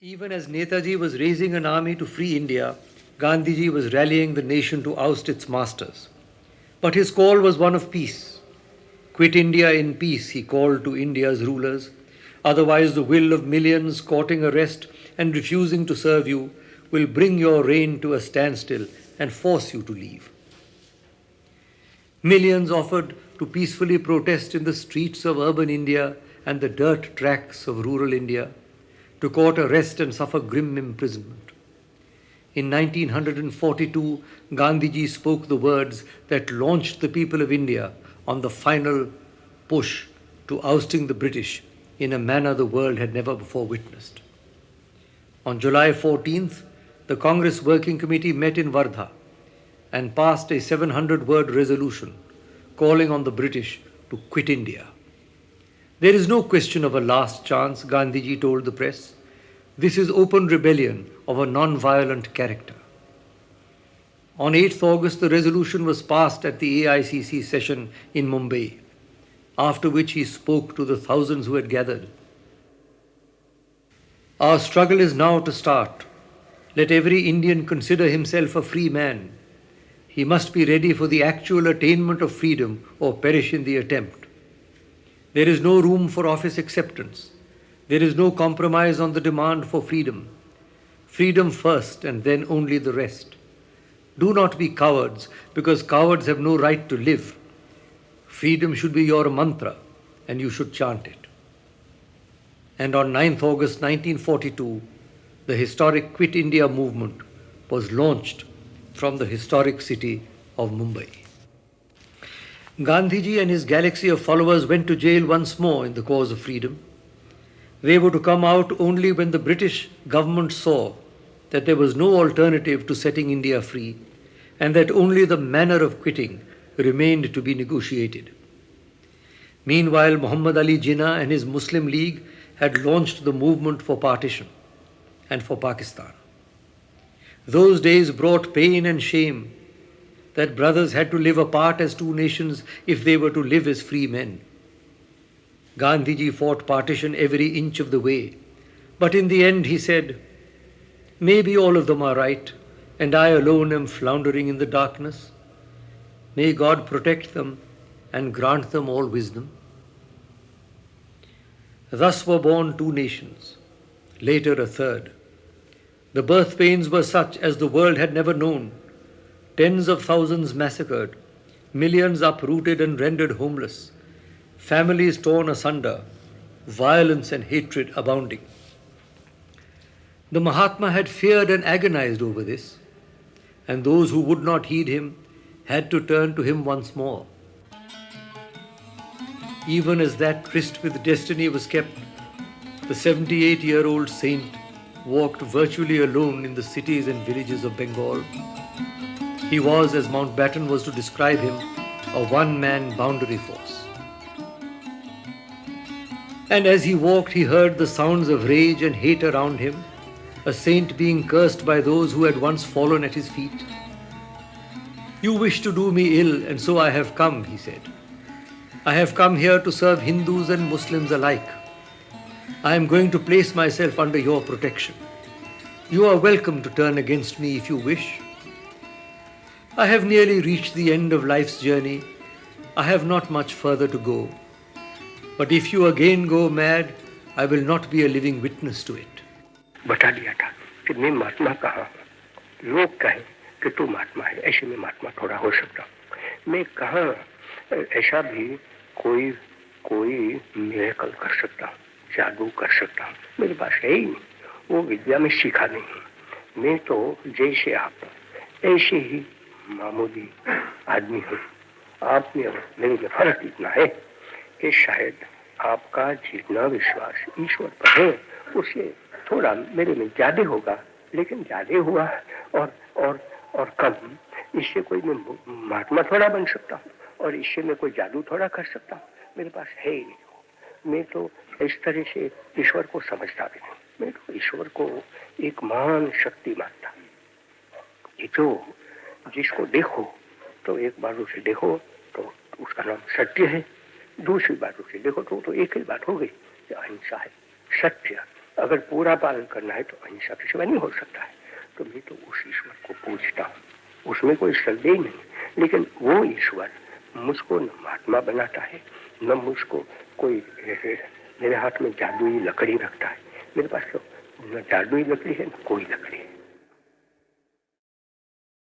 Even as Netaji was raising an army to free India, Gandhiji was rallying the nation to oust its masters. But his call was one of peace. Quit India in peace, he called to India's rulers. Otherwise, the will of millions courting arrest and refusing to serve you will bring your reign to a standstill and force you to leave. Millions offered to peacefully protest in the streets of urban India and the dirt tracks of rural India, to court arrest and suffer grim imprisonment. In 1942, Gandhiji spoke the words that launched the people of India on the final push to ousting the British in a manner the world had never before witnessed. On July 14th, the Congress Working Committee met in Wardha and passed a 700-word resolution calling on the British to quit India. There is no question of a last chance, Gandhiji told the press. This is open rebellion of a non-violent character. On 8th August, the resolution was passed at the AICC session in Mumbai, after which he spoke to the thousands who had gathered. Our struggle is now to start. Let every Indian consider himself a free man. He must be ready for the actual attainment of freedom or perish in the attempt. There is no room for office acceptance. There is no compromise on the demand for freedom. Freedom first and then only the rest. Do not be cowards, because cowards have no right to live. Freedom should be your mantra and you should chant it. And on 9th August 1942, the historic Quit India movement was launched from the historic city of Mumbai. Gandhiji and his galaxy of followers went to jail once more in the cause of freedom. They were to come out only when the British government saw that there was no alternative to setting India free and that only the manner of quitting remained to be negotiated. Meanwhile, Muhammad Ali Jinnah and his Muslim League had launched the movement for partition and for Pakistan. Those days brought pain and shame that brothers had to live apart as two nations if they were to live as free men. Gandhiji fought partition every inch of the way, but in the end he said, maybe all of them are right, and I alone am floundering in the darkness. May God protect them and grant them all wisdom. Thus were born two nations, later a third. The birth pains were such as the world had never known. Tens of thousands massacred, millions uprooted and rendered homeless, families torn asunder, violence and hatred abounding. The Mahatma had feared and agonized over this, and those who would not heed him had to turn to him once more. Even as that tryst with destiny was kept, the 78-year-old saint walked virtually alone in the cities and villages of Bengal. He was, as Mountbatten was to describe him, a one-man boundary force. And as he walked, he heard the sounds of rage and hate around him, a saint being cursed by those who had once fallen at his feet. You wish to do me ill, and so I have come, he said. I have come here to serve Hindus and Muslims alike. I am going to place myself under your protection. You are welcome to turn against me if you wish. I have nearly reached the end of life's journey. I have not much further to go. But if you again go mad, I will not be a living witness to it. बता दिया था कि मैं महात्मा कहाँ हूँ। लोग कहें कि तू महात्मा है, ऐसे में महात्मा थोड़ा हो सकता हूँ। मैं कहाँ ऐसा भी कोई मिरेकल कर सकता हूँ, जादू कर सकता हूँ, मेरे पास है ही नहीं। वो विद्या में सीखा नहीं हूँ। मैं तो जैसे आप ऐसे ही मामूली आदमी हूँ। आप में और मेरे में फर्क इतना है कि शायद आपका जितना विश्वास ईश्वर पर है उससे थोड़ा मेरे में ज्यादा होगा, लेकिन ज्यादा हुआ और कम, इससे कोई मैं महात्मा थोड़ा बन सकता हूँ और इससे मैं कोई जादू थोड़ा कर सकता हूँ। मेरे पास है ही नहीं। मैं तो इस तरह से ईश्वर को समझता भी नहीं। मैं तो ईश्वर को एक महान शक्ति मानता। ये जो जिसको देखो तो एक बाजू से देखो तो उसका नाम सत्य है, दूसरी बाजू से देखो तो एक ही बात हो गई कि अहिंसा है, सत्य अगर पूरा पालन करना है तो अहिंसा के सिवा नहीं हो सकता है। तो मैं तो उस ईश्वर को पूजता हूँ, उसमें कोई संदेह नहीं। लेकिन वो ईश्वर मुझको न महात्मा बनाता है, न मुझको कोई मेरे हाथ में जादुई लकड़ी रखता है। मेरे पास तो न जादुई लकड़ी है न कोई लकड़ी